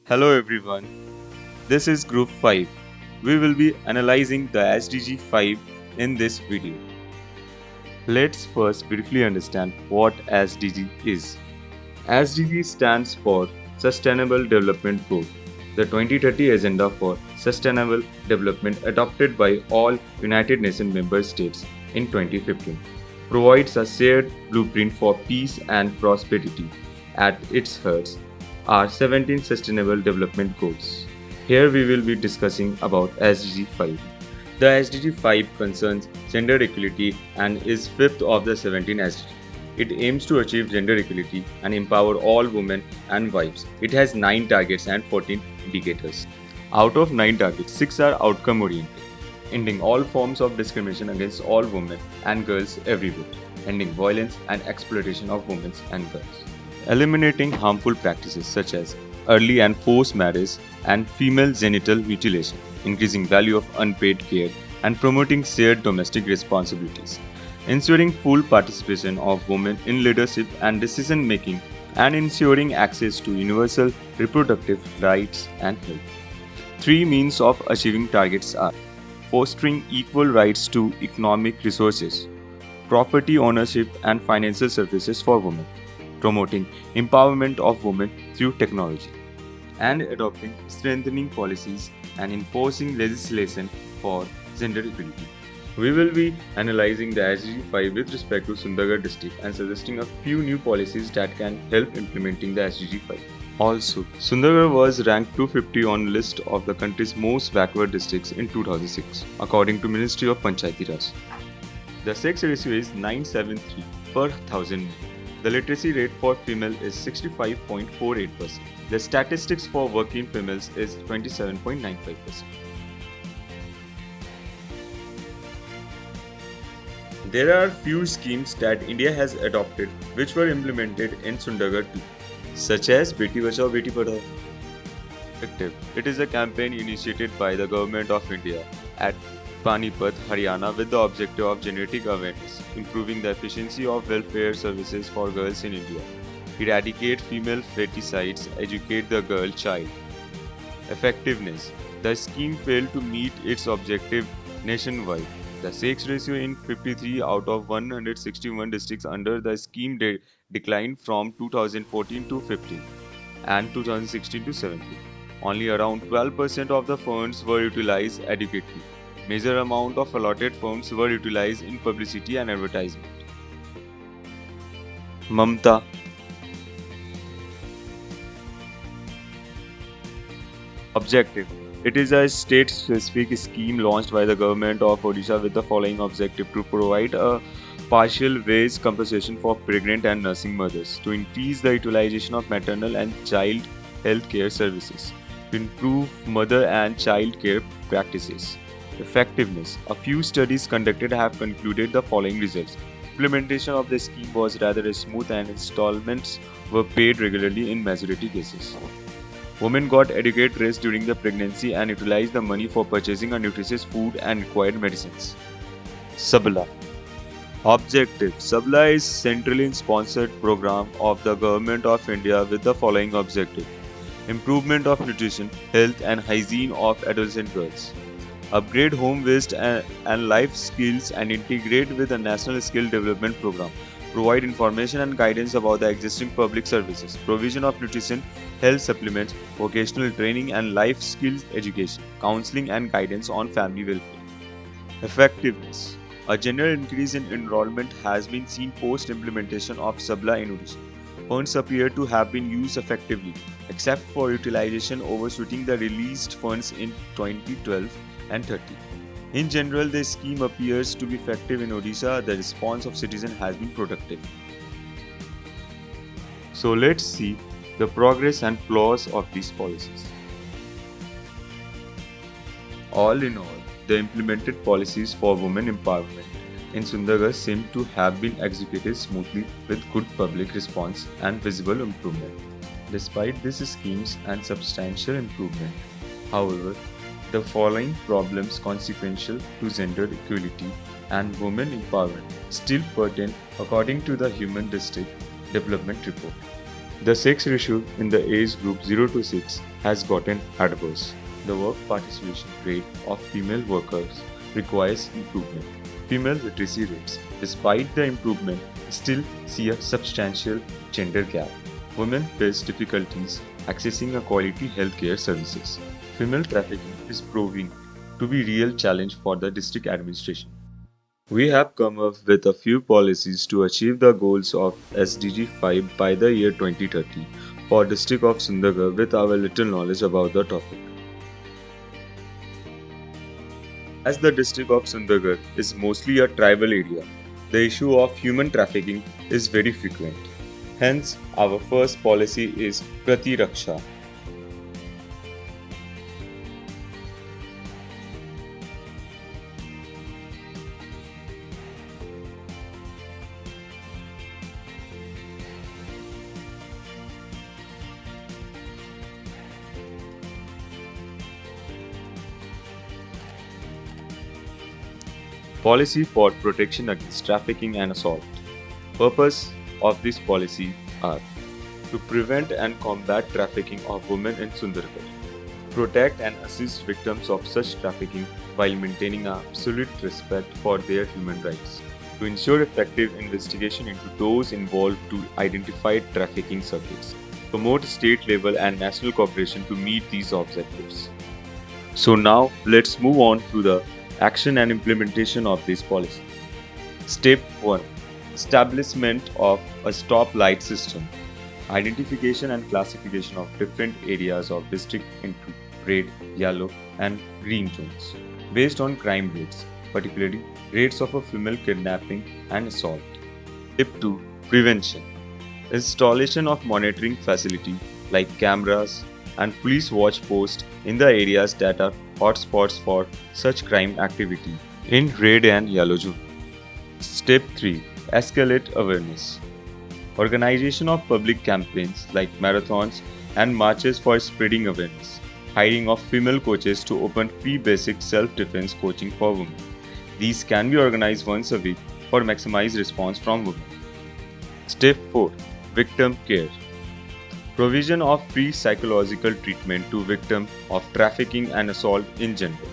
Hello everyone, this is Group 5. We will be analyzing the SDG 5 in this video. Let's first briefly understand what SDG is. SDG stands for Sustainable Development Goal, the 2030 Agenda for Sustainable Development adopted by all United Nations member states in 2015, provides a shared blueprint for peace and prosperity. At its heart are 17 Sustainable Development Goals. Here we will be discussing about SDG 5. The SDG 5 concerns gender equality and is fifth of the 17 SDG. It aims to achieve gender equality and empower all women and wives. It has 9 targets and 14 indicators. Out of 9 targets, 6 are outcome oriented, ending all forms of discrimination against all women and girls everywhere, ending violence and exploitation of women and girls, eliminating harmful practices such as early and forced marriage and female genital mutilation, increasing value of unpaid care, and promoting shared domestic responsibilities, ensuring full participation of women in leadership and decision making, and ensuring access to universal reproductive rights and health. 3 means of achieving targets are fostering equal rights to economic resources, property ownership and financial services for women, promoting empowerment of women through technology, and adopting strengthening policies and enforcing legislation for gender equality. We will be analyzing the SDG 5 with respect to Sundargarh district and suggesting a few new policies that can help implementing the SDG 5. Also, Sundargarh was ranked 250 on list of the country's most backward districts in 2006, according to Ministry of Panchayati Raj. The sex ratio is 973 per 1000. The literacy rate for female is 65.48%. The statistics for working females is 27.95%. There are few schemes that India has adopted which were implemented in Sundargarh too, such as Beti Bachao Beti Padhao. It is a campaign initiated by the Government of India at Panipat, Haryana with the objective of generating awareness, improving the efficiency of welfare services for girls in India, eradicate female feticides, educate the girl child. Effectiveness. The scheme failed to meet its objective nationwide. The sex ratio in 53 out of 161 districts under the scheme declined from 2014 to 15 and 2016 to 17. Only around 12% of the funds were utilized adequately. Major amount of allotted funds were utilized in publicity and advertisement. Mamta. Objective. It is a state-specific scheme launched by the government of Odisha with the following objective: to provide a partial wage compensation for pregnant and nursing mothers, to increase the utilization of maternal and child health care services, to improve mother and child care practices. Effectiveness. A few studies conducted have concluded the following results. Implementation of the scheme was rather smooth and installments were paid regularly in majority cases. Women got adequate rest during the pregnancy and utilized the money for purchasing a nutritious food and required medicines. Sabla. Objective. Sabla is centrally sponsored program of the Government of India with the following objective: improvement of nutrition, health and hygiene of adolescent girls, upgrade home waste and life skills and integrate with the National Skill Development Program, provide information and guidance about the existing public services, provision of nutrition, health supplements, vocational training and life skills education, counseling and guidance on family welfare. Effectiveness. A general increase in enrollment has been seen post-implementation of Sabla in Odisha. Funds appear to have been used effectively, except for utilization overshooting the released funds in 2012 and 13. In general, the scheme appears to be effective in Odisha. The response of citizens has been productive. So let's see the progress and flaws of these policies. All in all, the implemented policies for women empowerment in Sundargarh seem to have been executed smoothly with good public response and visible improvement. Despite these schemes and substantial improvement, however, The following problems consequential to gender equality and women empowerment still pertain according to the Human District Development Report. The sex ratio in the age group 0 to 6 has gotten adverse. The work participation rate of female workers requires improvement. Female literacy rates, despite the improvement, still see a substantial gender gap. Women face difficulties accessing a quality healthcare services. Female trafficking is proving to be a real challenge for the district administration. We have come up with a few policies to achieve the goals of SDG 5 by the year 2030 for district of Sundargarh with our little knowledge about the topic. As the district of Sundargarh is mostly a tribal area, the issue of human trafficking is very frequent. Hence, our first policy is Prati Raksha. Policy for protection against trafficking and assault. Purpose of this policy are to prevent and combat trafficking of women in Sundargarh, protect and assist victims of such trafficking while maintaining absolute respect for their human rights, to ensure effective investigation into those involved to identify trafficking circuits, promote state level and national cooperation to meet these objectives. So now let's move on to the action and implementation of this policy. Step 1. Establishment of a stop light system. Identification and classification of different areas of district into red, yellow and green zones based on crime rates, particularly rates of a female kidnapping and assault. Step 2. Prevention. Installation of monitoring facility like cameras and police watch posts in the areas that are hotspots for such crime activity in red and yellow zone. Step 3. Escalate awareness. Organization of public campaigns like marathons and marches for spreading awareness. Hiring of female coaches to open free basic self-defense coaching for women. These can be organized once a week for maximized response from women. Step 4. Victim care. Provision of free psychological treatment to victims of trafficking and assault in general.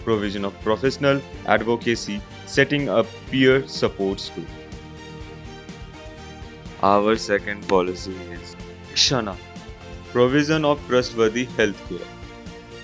Provision of professional advocacy, setting up peer support group. Our second policy is Shana. Provision of trustworthy healthcare.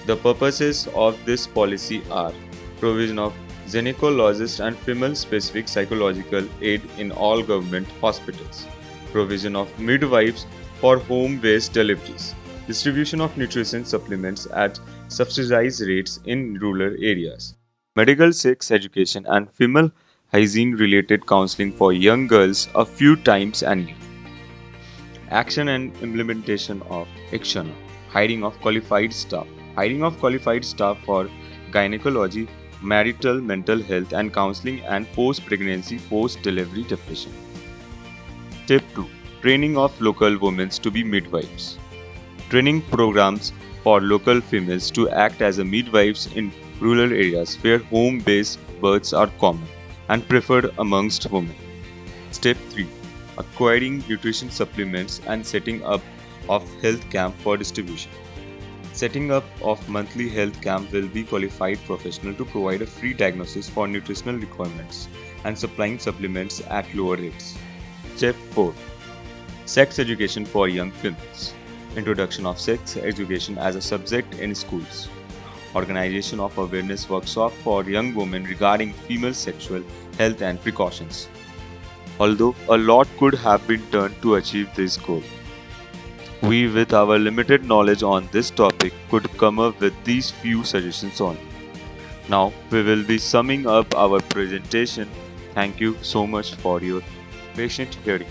The purposes of this policy are provision of gynecologist and female-specific psychological aid in all government hospitals, provision of midwives for home-based deliveries, distribution of nutrition supplements at subsidized rates in rural areas, medical sex education and female hygiene-related counseling for young girls a few times annually. Action and implementation of Ikshana. Hiring of qualified staff. Hiring of qualified staff for gynecology, marital mental health and counseling and post-pregnancy, post-delivery depression. Step 2. Training of local women to be midwives. Training programs for local females to act as midwives in rural areas where home-based births are common and preferred amongst women. Step 3. Acquiring nutrition supplements and setting up of health camp for distribution. Setting up of monthly health camp will be qualified professional to provide a free diagnosis for nutritional requirements and supplying supplements at lower rates. Step 4. Sex education for young females. Introduction of sex education as a subject in schools. Organization of awareness workshop for young women regarding female sexual health and precautions. Although a lot could have been done to achieve this goal, we with our limited knowledge on this topic could come up with these few suggestions only. Now we will be summing up our presentation. Thank you so much for your patient hearing.